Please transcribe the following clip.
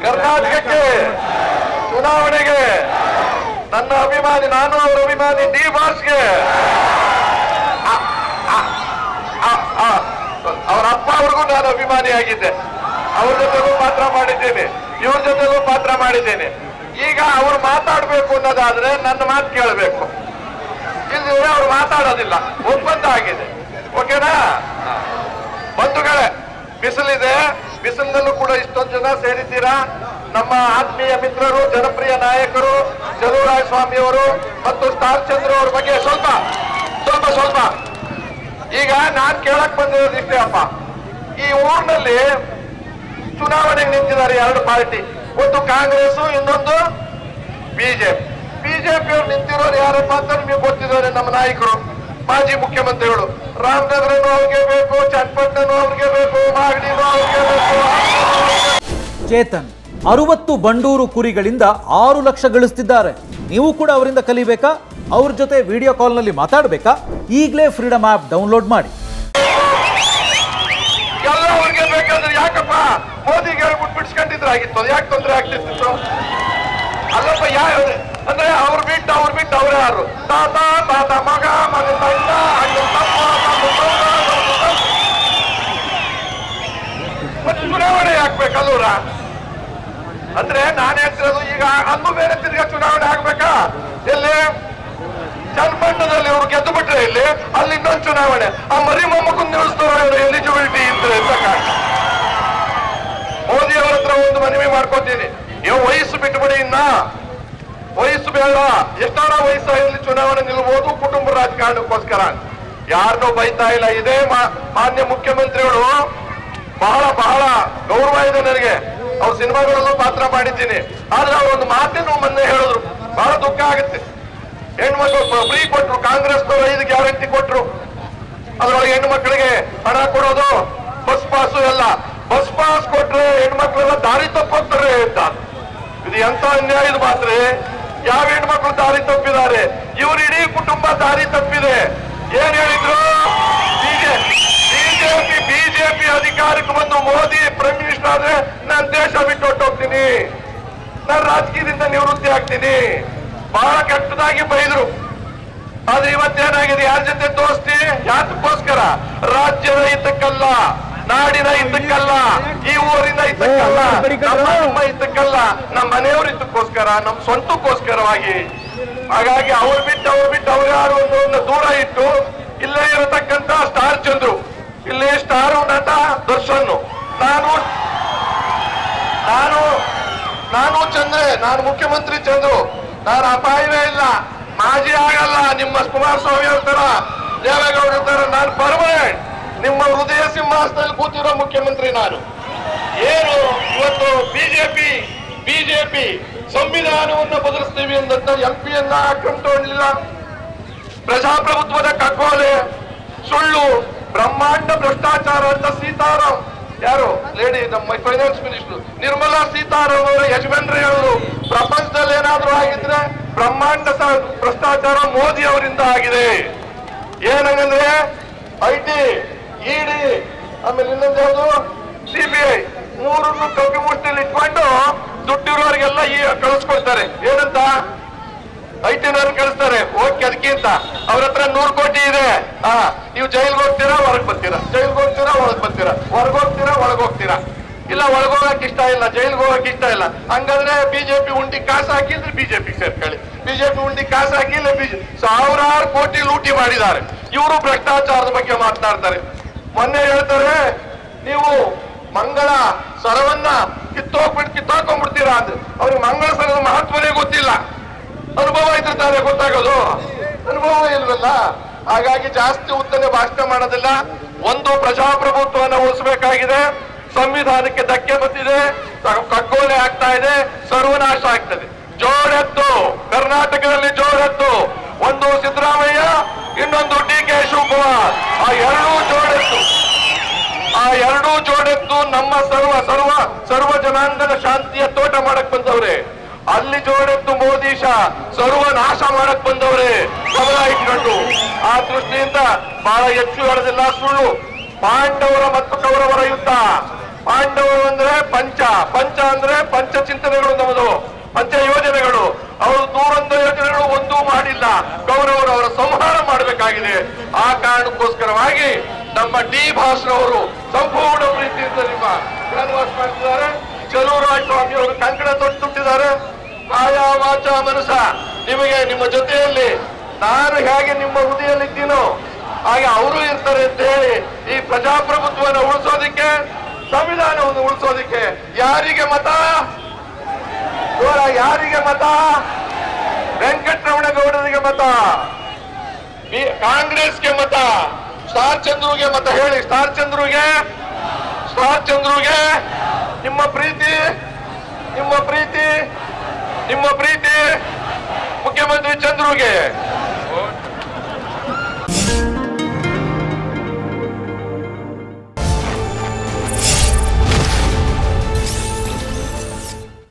ಕರ್ನಾಟಕಕ್ಕೆ ಚುನಾವಣೆಗೆ ನನ್ನ ಅಭಿಮಾನಿ, ನಾನು ಅವರ ಅಭಿಮಾನಿ ಡಿ ಬಾಸ್ಗೆ ಅವರ ಅಪ್ಪ ಅವ್ರಿಗೂ ನಾನು ಅಭಿಮಾನಿಯಾಗಿದ್ದೆ. ಅವ್ರ ಜೊತೆಗೂ ಪಾತ್ರ ಮಾಡಿದ್ದೇನೆ, ಇವ್ರ ಜೊತೆಗೂ ಪಾತ್ರ ಮಾಡಿದ್ದೇನೆ. ಈಗ ಅವ್ರು ಮಾತಾಡ್ಬೇಕು ಅನ್ನೋದಾದ್ರೆ ನನ್ನ ಮಾತು ಕೇಳಬೇಕು, ಇಲ್ಲದಿದ್ರೆ ಅವ್ರು ಮಾತಾಡೋದಿಲ್ಲ. ಒಪ್ಪಂದ ಆಗಿದೆ. ಓಕೆನಾ ಬಂಧುಗಳೇ? ಬಿಸಿಲಿದೆ, ಬಿಸಿಲಿನಲ್ಲೂ ಕೂಡ ಇಷ್ಟೊಂದು ಜನ ಸೇರಿದ್ದೀರಾ. ನಮ್ಮ ಆತ್ಮೀಯ ಮಿತ್ರರು, ಜನಪ್ರಿಯ ನಾಯಕರು ಚಲುವರಾಯ ಸ್ವಾಮಿ ಅವರು ಮತ್ತು ಸ್ಟಾರ್ ಚಂದ್ರ ಅವ್ರ ಬಗ್ಗೆ ಸ್ವಲ್ಪ ಈಗ ನಾನ್ ಕೇಳಕ್ ಬಂದಿರೋದು ಇಷ್ಟೇ ಅಪ್ಪ. ಈ ಊರಿನಲ್ಲಿ ಚುನಾವಣೆಗೆ ನಿಂತಿದ್ದಾರೆ ಎರಡು ಪಾರ್ಟಿ, ಒಂದು ಕಾಂಗ್ರೆಸ್, ಇನ್ನೊಂದು ಬಿಜೆಪಿ ಅವ್ರು ನಿಂತಿರೋರು ಯಾರಪ್ಪ ಅಂತ ನಿಮಗೆ ಗೊತ್ತಿದ್ದಾರೆ. ನಮ್ಮ ನಾಯಕರು, ಮಾಜಿ ಮುಖ್ಯಮಂತ್ರಿಗಳು. ರಾಮನಗರನು ಅವ್ರಿಗೆ ಬೇಕು, ಚನ್ನಪಟ್ಟಣನು ಅವ್ರಿಗೆ ಬೇಕು, ಮಾಗಡಿನೂ ಅವ್ರಿಗೆ ಬೇಕು. ಚೇತನ್ 60 ಬಂಡೂರು ಕುರಿಗಳಿಂದ 6 ಲಕ್ಷ ಗಳಿಸ್ತಿದ್ದಾರೆ. ನೀವು ಕೂಡ ಅವರಿಂದ ಕಲಿಬೇಕಾ? ಅವ್ರ ಜೊತೆ ವಿಡಿಯೋ ಕಾಲ್ನಲ್ಲಿ ಮಾತಾಡಬೇಕಾ? ಈಗಲೇ ಫ್ರೀಡಮ್ ಆಪ್ ಡೌನ್ಲೋಡ್ ಮಾಡಿ. ಎಲ್ಲ ಅವ್ರಿಗೆ ಬೇಕಾದ್ರೆ ಯಾಕಪ್ಪ ಮೋದಿಗೆ ಹೇಳ್ಬಿಟ್ಟು ಬಿಡಿಸ್ಕೊಂಡಿದ್ರಾಗಿತ್ತು? ಅದು ಯಾಕೆ ತೊಂದರೆ ಆಗ್ತಿತ್ತು? ಅಲ್ಲಪ್ಪ, ಅಂದ್ರೆ ಅವ್ರು ಬಿಟ್ಟು ಅವ್ರು ಯಾರು? ತಾತ ಮಗ ಮತ್ತೆ ಚುನಾವಣೆ ಹಾಕ್ಬೇಕಲ್ಲೂರ? ಅಂದ್ರೆ ನಾನು ಹೇಳ್ತಿರೋದು, ಈಗ ಅಲ್ಲೂ ಬೇರೆ ತಿರ್ಗಾ ಚುನಾವಣೆ ಆಗ್ಬೇಕಾ? ಎಲ್ಲಿ ಚನ್ನಪಟ್ಟಣದಲ್ಲಿ ಇವ್ರು ಗೆದ್ದು ಬಿಟ್ರೆ ಇಲ್ಲಿ, ಅಲ್ಲಿ ಇನ್ನೊಂದು ಚುನಾವಣೆ. ಆ ಮರಿ ಮೊಮ್ಮಕ್ಕನ್ನು ನಿಲ್ಲಿಸ್ತಾರೆ ಎಲಿಜಿಬಿಲಿಟಿ ಇದ್ರೆ ಅಂತ. ಮೋದಿ ಅವರ ಹತ್ರ ಒಂದು ಮನವಿ ಮಾಡ್ಕೊತೀನಿ, ವಯಸ್ಸು ಬಿಟ್ಟುಬಿಡಿ, ಇನ್ನ ವಯಸ್ಸು ಬೇಡ. ಎಷ್ಟಾರ ವಯಸ್ಸಾಗಿರ್ಲಿ ಚುನಾವಣೆ ನಿಲ್ಬಹುದು ಕುಟುಂಬ ರಾಜಕಾರಣಕ್ಕೋಸ್ಕರ. ಯಾರನ್ನೂ ಬೈತಾ ಇಲ್ಲ. ಇದೇ ಮಾನ್ಯ ಮುಖ್ಯಮಂತ್ರಿಗಳು ಬಹಳ ಗೌರವ ಇದೆ ನನಗೆ. ಅವ್ರ ಸಿನಿಮಾಗಳಲ್ಲೂ ಪಾತ್ರ ಮಾಡಿದ್ದೀನಿ. ಆದ್ರೆ ಅವ್ರೊಂದು ಮಾತನ್ನು ಮೊನ್ನೆ ಹೇಳಿದ್ರು, ಬಹಳ ದುಃಖ ಆಗುತ್ತೆ. ಹೆಣ್ಮಕ್ಳು ಫ್ರೀ ಕೊಟ್ರು, ಕಾಂಗ್ರೆಸ್ನವರು 5 ಗ್ಯಾರಂಟಿ ಕೊಟ್ರು. ಅದ್ರೊಳಗೆ ಹೆಣ್ಣು ಮಕ್ಕಳಿಗೆ ಹಣ ಕೊಡೋದು, ಬಸ್ ಪಾಸು ಎಲ್ಲ. ಬಸ್ ಪಾಸ್ ಕೊಟ್ರೆ ಹೆಣ್ಮಕ್ಳೆಲ್ಲ ದಾರಿ ತಪ್ಪೋಗ್ತಾರೆ ಅಂತ. ಇದು ಎಂತ ಅನ್ಯಾಯದ ಮಾತ್ರ. ಯಾವ ಹೆಣ್ಮಕ್ಳು ದಾರಿ ತಪ್ಪಿದ್ದಾರೆ? ಇವ್ರ ಇಡೀ ಕುಟುಂಬ ದಾರಿ ತಪ್ಪಿದೆ. ಏನ್ ಹೇಳಿದ್ರು? ಬಿಜೆಪಿ ಅಧಿಕಾರಕ್ಕೆ ಬಂದು ಮೋದಿ ಪ್ರೈಮ್ ಮಿನಿಸ್ಟರ್ ಆದ್ರೆ ನಾನು ದೇಶ ಬಿಟ್ಟು ಹೊಟ್ಟೋಗ್ತೀನಿ, ನಾನು ರಾಜಕೀಯದಿಂದ ನಿವೃತ್ತಿ ಆಗ್ತೀನಿ, ಬಹಳ ಕೆಟ್ಟದಾಗಿ ಬೈದ್ರು. ಆದ್ರೆ ಇವತ್ತೇನಾಗಿದೆ? ಯಾರ ಜೊತೆ ದೋಸ್ತಿ? ಯಾತಕ್ಕೋಸ್ಕರ? ರಾಜ್ಯದ ಹಿತಕ್ಕಲ್ಲ, ನಾಡಿನ ಹಿತಕ್ಕಲ್ಲ, ಈ ಊರಿನ ಹಿತಕ್ಕಲ್ಲ, ನಮ್ಮ ಹಿತಕ್ಕಲ್ಲ, ನಮ್ಮ ಮನೆಯವ್ರ ಹಿತಕ್ಕೋಸ್ಕರ, ನಮ್ಮ ಸ್ವಂತಕ್ಕೋಸ್ಕರವಾಗಿ. ಹಾಗಾಗಿ ಅವ್ರು ಬಿಟ್ಟು ಅವ್ರು ಯಾರು ಒಂದು ದೂರ ಇಟ್ಟು ಇಲ್ಲೇ ಇರತಕ್ಕಂತ ಸ್ಟಾರ್ ಚಂದ್ರು, ಇಲ್ಲಿ ಸ್ಟಾರು ನಟ ದರ್ಶನ್, ನಾನು ಚಂದ್ರೆ, ನಾನು ಮುಖ್ಯಮಂತ್ರಿ ಚಂದ್ರು, ನಾನು ಅಪಾಯವೇ ಇಲ್ಲ, ಮಾಜಿ ಆಗಲ್ಲ, ನಿಮ್ಮ ಕುಮಾರಸ್ವಾಮಿ ಅವ್ರ ತರ, ದೇವೇಗೌಡ ತರ ನಾನು ಪರ್ಮನೆಂಟ್ ನಿಮ್ಮ ಹೃದಯ ಸಿಂಹಾಸನದಲ್ಲಿ ಕೂತಿರೋ ಮುಖ್ಯಮಂತ್ರಿ ನಾನು. ಏನು ಇವತ್ತು ಬಿಜೆಪಿ ಸಂವಿಧಾನವನ್ನು ಬದಲಿಸ್ತೀವಿ ಅಂದಂತ MP ಕ್ರಮ ತಗೊಳ್ಳಿಲ್ಲ. ಪ್ರಜಾಪ್ರಭುತ್ವದ ಕಗ್ಗೋಲೆ, ಸುಳ್ಳು, ಬ್ರಹ್ಮಾಂಡ ಭ್ರಷ್ಟಾಚಾರ ಅಂತ ಸೀತಾರಾಮ್, ಯಾರು ಲೇಡಿ ನಮ್ಮ ಫೈನಾನ್ಸ್ ಮಿನಿಸ್ಟರ್ ನಿರ್ಮಲಾ ಸೀತಾರಾಮ್ ಅವರ ಯಜಮಾನ್ರು ಹೇಳೋದು, ಪ್ರಪಂಚದಲ್ಲಿ ಏನಾದ್ರೂ ಆಗಿದ್ರೆ ಬ್ರಹ್ಮಾಂಡ ಭ್ರಷ್ಟಾಚಾರ ಮೋದಿ ಅವರಿಂದ ಆಗಿದೆ. ಏನಂದ್ರೆ IT, ED, ಆಮೇಲೆ ಇನ್ನೊಂದು ಯಾವುದು CBI, 3 ಕಪ್ಪಿ ಮುಷ್ಟಿಯಲ್ಲಿ ಇಟ್ಕೊಂಡು ದುಡ್ಡಿರೋರಿಗೆಲ್ಲ ಕಳಿಸ್ಕೊಡ್ತಾರೆ. ಏನಂತ? IT ಕಳಿಸ್ತಾರೆ. ಓಕೆ, ಅದಕ್ಕಿಂತ ಅವ್ರ ಹತ್ರ 100 ಕೋಟಿ ಇದೆ, ನೀವು ಜೈಲ್ಗೆ ಹೋಗ್ತೀರಾ, ಹೊರಗೆ ಬರ್ತೀರಾ, ಜೈಲ್ಗೆ ಹೋಗ್ತೀರಾ, ಒಳಗೆ ಬರ್ತೀರಾ, ಹೊರಗೆ ಹೋಗ್ತೀರಾ, ಒಳಗೆ ಹೋಗ್ತೀರಾ. ಇಲ್ಲ, ಒಳಗೋಗಕ್ ಇಷ್ಟ ಇಲ್ಲ, ಜೈಲ್ಗೆ ಹೋಗಕ್ ಇಷ್ಟ ಇಲ್ಲ. ಹಂಗಂದ್ರೆ ಬಿಜೆಪಿ ಉಂಡಿ ಕಾಸು ಹಾಕಿದ್ರೆ ಬಿಜೆಪಿ ಸೇರ್ಕೊಳ್ಳಿ, ಬಿಜೆಪಿ ಉಂಡಿ ಕಾಸು ಹಾಕಿಲ್ಲ. ಸಾವಿರಾರು ಕೋಟಿ ಲೂಟಿ ಮಾಡಿದ್ದಾರೆ. ಇವರು ಭ್ರಷ್ಟಾಚಾರದ ಬಗ್ಗೆ ಮಾತನಾಡ್ತಾರೆ. ಮೊನ್ನೆ ಹೇಳ್ತಾರೆ, ನೀವು ಮಂಗಳ ಸರವನ್ನ ಕಿತ್ತಾಕೊಂಡ್ಬಿಡ್ತೀರಾ ಅಂದ್ರೆ, ಅವ್ರಿಗೆ ಮಂಗಳ ಸರದ ಮಹತ್ವನೇ ಗೊತ್ತಿಲ್ಲ. ಅನುಭವ ಇದ್ರೆ ತಾನೇ ಗೊತ್ತಾಗೋದು, ಅನುಭವ ಇಲ್ವಲ್ಲ. ಹಾಗಾಗಿ ಜಾಸ್ತಿ ಉದ್ದನೆ ಭಾಷಣ ಮಾಡೋದಿಲ್ಲ. ಒಂದು, ಪ್ರಜಾಪ್ರಭುತ್ವವನ್ನು ಉಳಿಸಬೇಕಾಗಿದೆ. ಸಂವಿಧಾನಕ್ಕೆ ಧಕ್ಕೆ ಬಂದಿದೆ, ಕಗ್ಗೋಲೆ ಆಗ್ತಾ ಇದೆ, ಸರ್ವನಾಶ ಆಗ್ತದೆ. ಜೋಡೆತ್ತು, ಕರ್ನಾಟಕದಲ್ಲಿ ಜೋಡೆತ್ತು. ಒಂದು ಸಿದ್ದರಾಮಯ್ಯ, ಇನ್ನೊಂದು DK ಶಿವಕುಮಾರ್. ಆ ಎರಡೂ ಜೋಡೆತ್ತು ನಮ್ಮ ಸರ್ವ ಜನಾಂಗದ ಶಾಂತಿಯ ತೋಟ ಮಾಡಕ್ ಬಂದವ್ರೆ. ಅಲ್ಲಿ ಜೋಡೆತ್ತು ಮೋದಿ ಸರ್ವನಾಶ ಮಾಡಕ್ ಬಂದವ್ರೆ ಗಮನ ಇಟ್ಕೊಂಡು. ಆ ದೃಷ್ಟಿಯಿಂದ ಬಹಳ ಹೆಚ್ಚು ಹೇಳೋದಿಲ್ಲ. ಸುಳ್ಳು. ಪಾಂಡವರ ಮತ್ತು ಕೌರವರ ಯುದ್ಧ ಪಾಂಡವರು ಅಂದ್ರೆ ಪಂಚ ಅಂದ್ರೆ ಪಂಚ ಚಿಂತನೆಗಳು ನಮ್ಮದು, ಪಂಚ ಯೋಜನೆಗಳು. ಅವರು ದೂರಂತ ಯೋಜನೆಗಳು ಒಂದೂ ಮಾಡಿಲ್ಲ. ಕೌರವರು ಅವರ ಸಂಹಾರ ಮಾಡಬೇಕಾಗಿದೆ. ಆ ಕಾರಣಕ್ಕೋಸ್ಕರವಾಗಿ ನಮ್ಮ ಡಿ ಭಾಸ್ರವರು ಸಂಪೂರ್ಣ ಪ್ರೀತಿಯಿಂದ ನಿಮ್ಮ ಶ್ರೀನಿವಾಸ ಮಾಡ್ತಿದ್ದಾರೆ. ಚಲುವರಾಯ ಸ್ವಾಮಿ ಅವರು ಕಂಕಣ ತೊಟ್ಟಿದ್ದಾರೆ. ಕಾಯ ವಾಚ ಮನಸ ನಿಮಗೆ ನಿಮ್ಮ ಜೊತೆಯಲ್ಲಿ ನಾನು ಹೇಗೆ ನಿಮ್ಮ ಹೃದಯದಲ್ಲಿದ್ದೀನೋ ಹಾಗೆ ಅವರು ಇರ್ತಾರೆ ಅಂತ ಹೇಳಿ ಈ ಪ್ರಜಾಪ್ರಭುತ್ವವನ್ನು ಉಳಿಸೋದಿಕ್ಕೆ, ಸಂವಿಧಾನವನ್ನು ಉಳಿಸೋದಿಕ್ಕೆ ಯಾರಿಗೆ ಮತ? ಯಾರಿಗೆ ಮತ? ವೆಂಕಟರಮಣಗೌಡರಿಗೆ ಮತ, ಕಾಂಗ್ರೆಸ್ಗೆ ಮತ, ಸ್ಟಾರ್ ಚಂದ್ರುಗೆ ಮತ. ಹೇಳಿ, ಸ್ಟಾರ್ ಚಂದ್ರುಗೆ ನಿಮ್ಮ ಪ್ರೀತಿ ಮುಖ್ಯಮಂತ್ರಿ ಚಂದ್ರುಗೆ.